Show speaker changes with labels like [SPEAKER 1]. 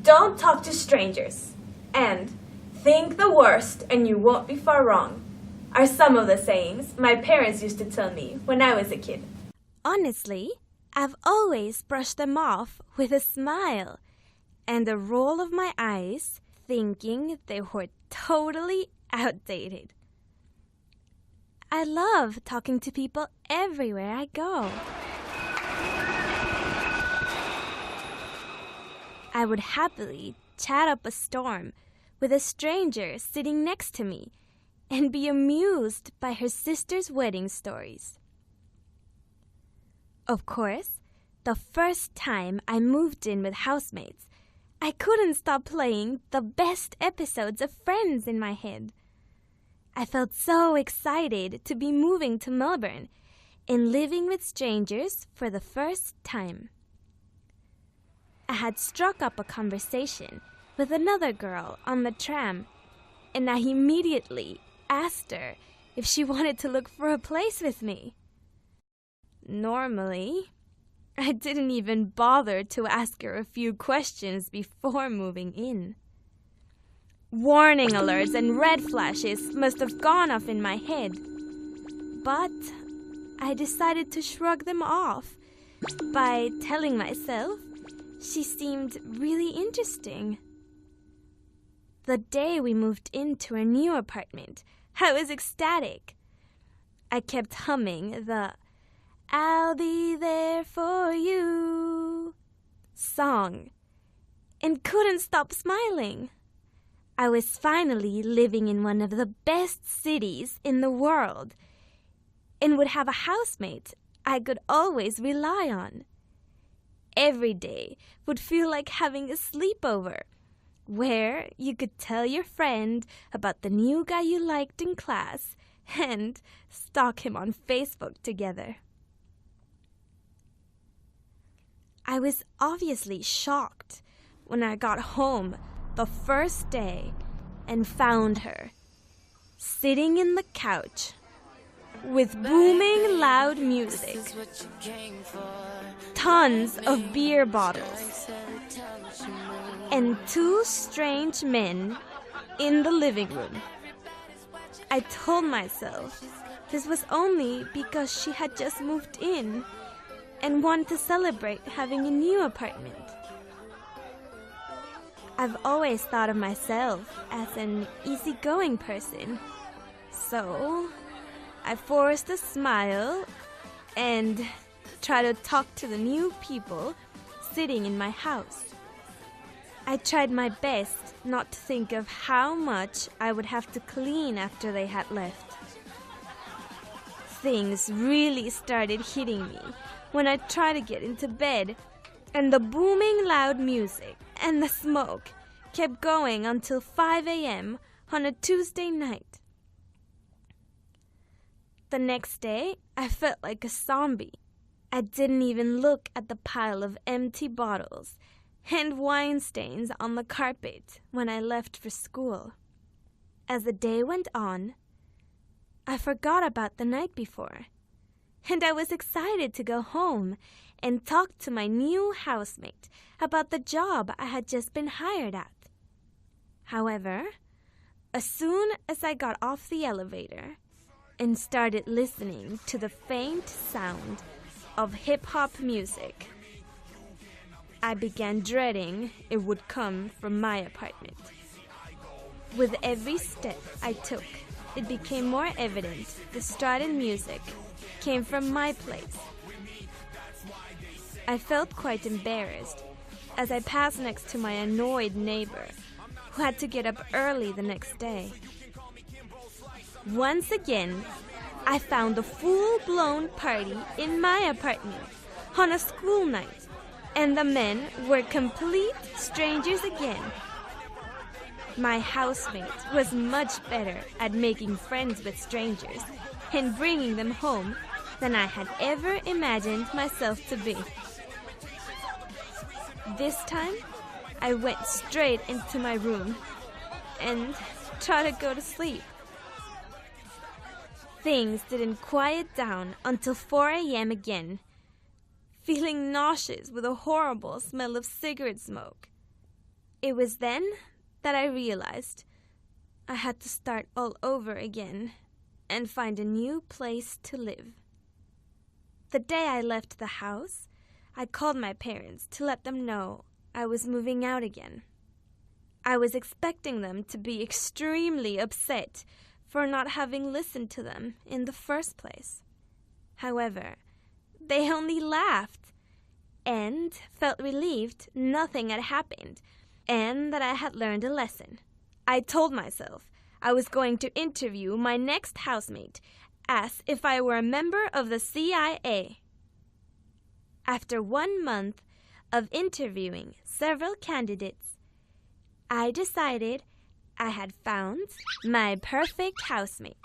[SPEAKER 1] Don't talk to strangers, and think the worst and you won't be far wrong, are some of the sayings my parents used to tell me when I was a kid.
[SPEAKER 2] Honestly, I've always brushed them off with a smile and a roll of my eyes, thinking they were totally outdated. I love talking to people everywhere I go. I would happily chat up a storm with a stranger sitting next to me and be amused by her sister's wedding stories. Of course, the first time I moved in with housemates, I couldn't stop playing the best episodes of Friends in my head. I felt so excited to be moving to Melbourne and living with strangers for the first time. I had struck up a conversation with another girl on the tram, and I immediately asked her if she wanted to look for a place with me. Normally, I didn't even bother to ask her a few questions before moving in. Warning alerts and red flashes must have gone off in my head, but I decided to shrug them off by telling myself she seemed really interesting. The day we moved into our new apartment, I was ecstatic. I kept humming the "I'll be there for you" song and couldn't stop smiling. I was finally living in one of the best cities in the world and would have a housemate I could always rely on. Every day would feel like having a sleepover where you could tell your friend about the new guy you liked in class and stalk him on Facebook together. I was obviously shocked when I got home the first day and found her sitting in the couch with booming loud music, tons of beer bottles, and two strange men in the living room. I told myself this was only because she had just moved in and wanted to celebrate having a new apartment. I've always thought of myself as an easygoing person, so I forced a smile and tried to talk to the new people sitting in my house. I tried my best not to think of how much I would have to clean after they had left. Things really started hitting me when I tried to get into bed, and the booming loud music and the smoke kept going until 5 a.m. on a Tuesday night. The next day, I felt like a zombie. I didn't even look at the pile of empty bottles and wine stains on the carpet when I left for school. As the day went on, I forgot about the night before, and I was excited to go home and talk to my new housemate about the job I had just been hired at. However, as soon as I got off the elevator and started listening to the faint sound of hip-hop music, I began dreading it would come from my apartment. With every step I took, it became more evident the strident music came from my place. I felt quite embarrassed as I passed next to my annoyed neighbor who had to get up early the next day. Once again, I found a full-blown party in my apartment on a school night, and the men were complete strangers again. My housemate was much better at making friends with strangers and bringing them home than I had ever imagined myself to be. This time, I went straight into my room and tried to go to sleep. Things didn't quiet down until 4 a.m. again, feeling nauseous with a horrible smell of cigarette smoke. It was then that I realized I had to start all over again and find a new place to live. The day I left the house, I called my parents to let them know I was moving out again. I was expecting them to be extremely upset for not having listened to them in the first place. However, they only laughed and felt relieved nothing had happened and that I had learned a lesson. I told myself I was going to interview my next housemate as if I were a member of the CIA. After 1 month of interviewing several candidates, I decided I had found my perfect housemate.